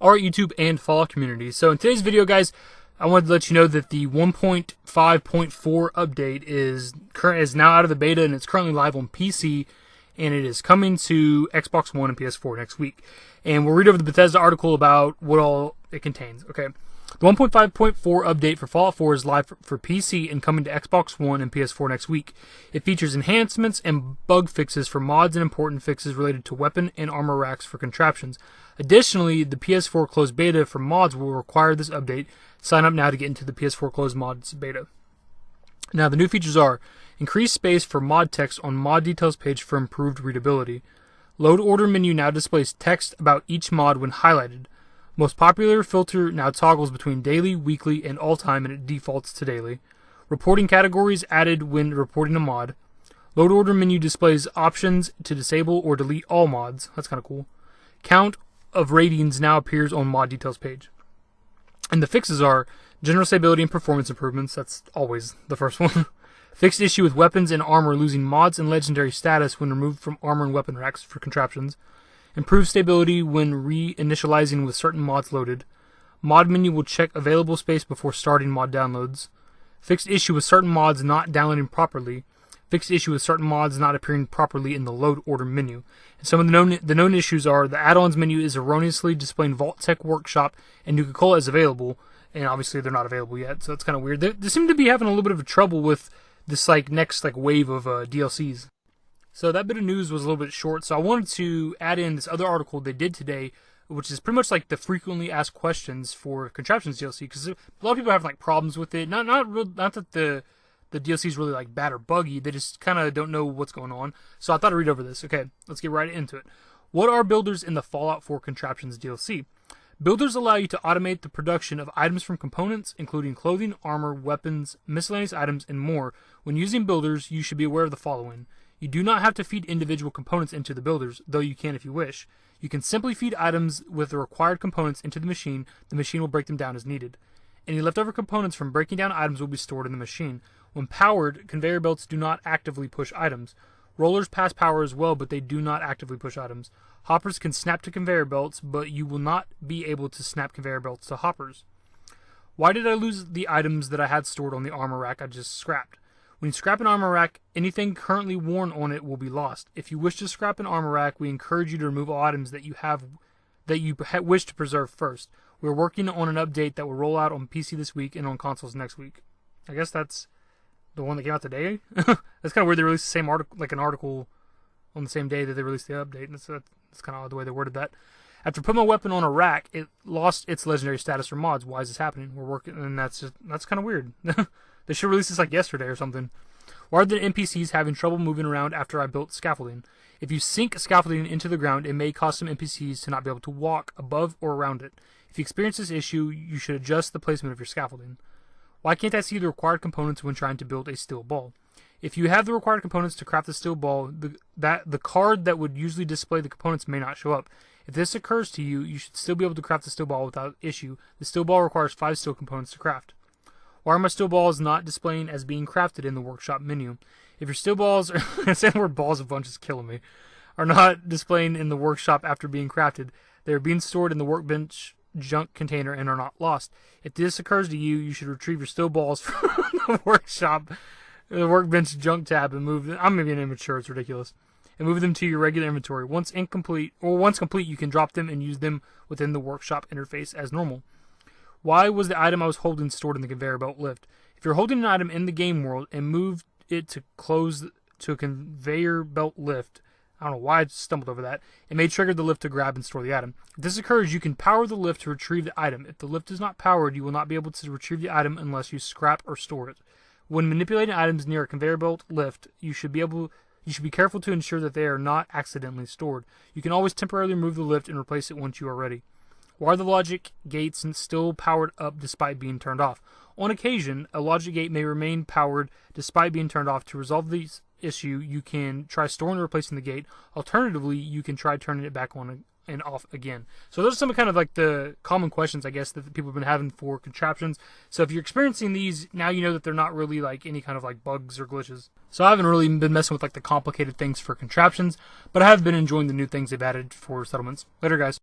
Alright, YouTube and Fallout community. So in today's video, guys, I wanted to let you know that the 1.5.4 update is now out of the beta, and it's currently live on PC, and it is coming to Xbox One and PS4 next week. And we'll read over the Bethesda article about what all it contains. Okay, the 1.5.4 update for Fallout 4 is live for PC and coming to Xbox One and PS4 next week. It features enhancements and bug fixes for mods and important fixes related to weapon and armor racks for Contraptions. Additionally, the PS4 closed beta for mods will require this update. Sign up now to get into the PS4 closed mods beta. Now, the new features are increased space for mod text on mod details page for improved readability. Load order menu now displays text about each mod when highlighted. Most popular filter now toggles between daily, weekly, and all-time, and it defaults to daily. Reporting categories added when reporting a mod. Load order menu displays options to disable or delete all mods. That's kind of cool. Count of ratings now appears on mod details page. And the fixes are general stability and performance improvements. That's always the first one. Fixed issue with weapons and armor losing mods and legendary status when removed from armor and weapon racks for Contraptions. Improved stability when reinitializing with certain mods loaded. Mod menu will check available space before starting mod downloads. Fixed issue with certain mods not downloading properly. Fixed issue with certain mods not appearing properly in the load order menu. And some of the known issues are the add-ons menu is erroneously displaying Vault Tech Workshop and Nuka-Cola as available, and obviously they're not available yet, so that's kind of weird. They seem to be having a little bit of trouble with this next wave of DLCs. So that bit of news was a little bit short, so I wanted to add in this other article they did today, which is pretty much the frequently asked questions for Contraptions DLC, because a lot of people have problems with it. Not that the DLC is really bad or buggy, they just kind of don't know what's going on. So I thought I'd read over this. Okay, let's get right into it. What are builders in the Fallout 4 Contraptions DLC? Builders allow you to automate the production of items from components, including clothing, armor, weapons, miscellaneous items, and more. When using builders, you should be aware of the following. You do not have to feed individual components into the builders, though you can if you wish. You can simply feed items with the required components into the machine will break them down as needed. Any leftover components from breaking down items will be stored in the machine. When powered, conveyor belts do not actively push items. Rollers pass power as well, but they do not actively push items. Hoppers can snap to conveyor belts, but you will not be able to snap conveyor belts to hoppers. Why did I lose the items that I had stored on the armor rack I just scrapped? When you scrap an armor rack, anything currently worn on it will be lost. If you wish to scrap an armor rack, we encourage you to remove all items that you wish to preserve first. We are working on an update that will roll out on PC this week and on consoles next week. I guess that's the one that came out today. That's kind of weird. They released the same article, an article, on the same day that they released the update. And that's kind of odd the way they worded that. After putting my weapon on a rack, it lost its legendary status for mods. Why is this happening? We're working, and that's kind of weird. They should release this yesterday or something. Why are the NPCs having trouble moving around after I built scaffolding? If you sink scaffolding into the ground, it may cause some NPCs to not be able to walk above or around it. If you experience this issue, you should adjust the placement of your scaffolding. Why can't I see the required components when trying to build a steel ball? If you have the required components to craft the steel ball, the card that would usually display the components may not show up. If this occurs to you, you should still be able to craft the steel ball without issue. The steel ball requires 5 steel components to craft. Why are my steel balls not displaying as being crafted in the workshop menu? If your steel balls, saying the word balls a bunch is killing me, are not displaying in the workshop after being crafted, they are being stored in the workbench junk container and are not lost. If this occurs to you, you should retrieve your steel balls from the workshop, the workbench junk tab, and move them. I'm maybe an immature, it's ridiculous. And move them to your regular inventory. Once complete, you can drop them and use them within the workshop interface as normal. Why was the item I was holding stored in the conveyor belt lift? If you're holding an item in the game world and move it to close to a conveyor belt lift, I don't know why I stumbled over that, it may trigger the lift to grab and store the item. If this occurs, you can power the lift to retrieve the item. If the lift is not powered, you will not be able to retrieve the item unless you scrap or store it. When manipulating items near a conveyor belt lift, you should be careful to ensure that they are not accidentally stored. You can always temporarily remove the lift and replace it once you are ready. Why are the logic gates still powered up despite being turned off? On occasion, a logic gate may remain powered despite being turned off. To resolve this issue, you can try storing or replacing the gate. Alternatively, you can try turning it back on and off again. So those are some kind of the common questions, I guess, that people have been having for Contraptions. So if you're experiencing these, now you know that they're not really any kind of bugs or glitches. So I haven't really been messing with the complicated things for Contraptions, but I have been enjoying the new things they've added for settlements. Later, guys.